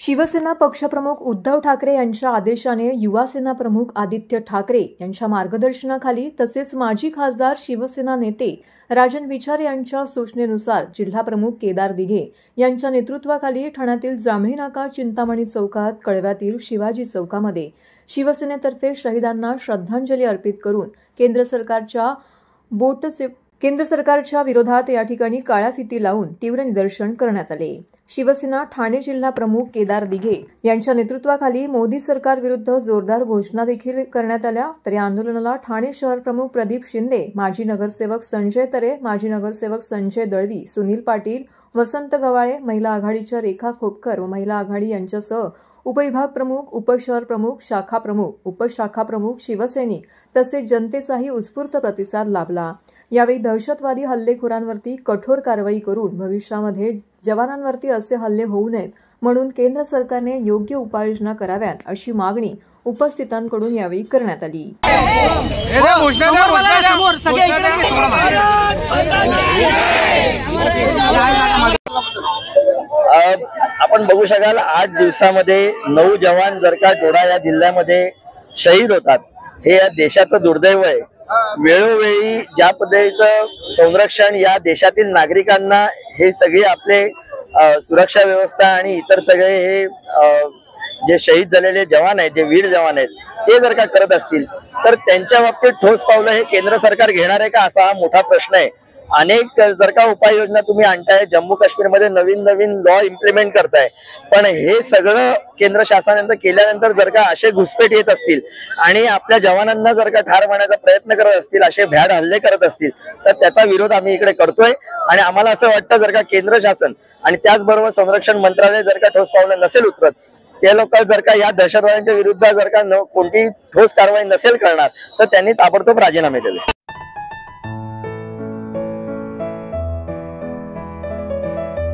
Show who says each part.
Speaker 1: शिवसेना पक्षप्रमुख उद्धव ठाकरे यांच्या आदेशाने युवासेना प्रमुख आदित्य ठाकरे यांच्या मार्गदर्शनाखाली तसेच माजी खासदार शिवसेना नेते राजन विचारे यांच्या सूचनेनुसार जिल्हाप्रमुख केदार दिघे यांच्या नेतृत्वाखाली ठाण्यातील जांभई नाका चिंतामणी चौकात कळव्यातील शिवाजी चौकामध्ये शिवसेनेतर्फे शहीदांना श्रद्धांजली अर्पित करून केंद्र सरकारच्या विरोधात या ठिकाणी काळ्या फिती लावून तीव्र निदर्शन करण्यात आले। शिवसेना ठाणे जिल्हा प्रमुख केदार दिघे यांच्या नेतृत्वाखाली मोदी सरकार विरुद्ध जोरदार घोषणा देखील करण्यात आल्या। तर या आंदोलनाला ठाणे शहर प्रमुख प्रदीप शिंदे, माजी नगरसेवक संजय तरे, माजी नगरसेवक संजय दळवी, सुनील पाटील, वसंत गवाळे, महिला आघाडीच्या रेखा खोपकर व महिला आघाडी यांच्यासह उपविभाग प्रमुख, उपशहर प्रमुख, शाखा प्रमुख, उपशाखा प्रमुख, शिवसैनिक तसेच जनतेचाही उत्स्फूर्त प्रतिसाद लाभला। यावेळी दहशतवादी हल्लेखोरांवरती कठोर कारवाई करून भविष्यामध्ये जवानांवरती असे हल्ले होऊ नयेत म्हणून केंद्र सरकारने योग्य उपाययोजना कराव्यात अशी मागणी उपस्थितांकडून यावेळी करण्यात आली।
Speaker 2: आपण बघू शकाल 8 दिवसामध्ये 9 जवान जर का डोडा या जिल्ह्यामध्ये शहीद होतात, हे या देशाचं दुर्दैव आहे। वेळोवेळी ज्या पद्धतीचं संरक्षण या देशातील नागरिकांना हे सगळे आपले सुरक्षा व्यवस्था आणि इतर सगळे हे जे शहीद झालेले जवान आहेत, जे वीर जवान आहेत, ते जर का करत असतील तर त्यांच्या बाबतीत ठोस पावलं हे केंद्र सरकार घेणार आहे का, असा हा मोठा प्रश्न आहे। अनेक जर का उपाययोजना तुम्ही आणताय, जम्मू काश्मीरमध्ये नवीन नवीन लॉ इम्प्लिमेंट करताय, पण हे सगळं केंद्र शासनाने केल्यानंतर जर का असे घुसपेट येत असतील आणि आपल्या जवानांना जर का ठार मारण्याचा प्रयत्न करत असतील, असे भ्याड हल्ले करत असतील, तर त्याचा विरोध आम्ही इकडे करतोय। आणि आम्हाला असं वाटतं जर का केंद्र शासन आणि त्याचबरोबर संरक्षण मंत्रालय जर का ठोस पावलं नसेल उचलत, ते लोक जर का या दहशतवाद्यांच्या विरुद्ध जर का कोणती ठोस कारवाई नसेल करणार, तर त्यांनी ताबडतोब राजीनामे द्यावे।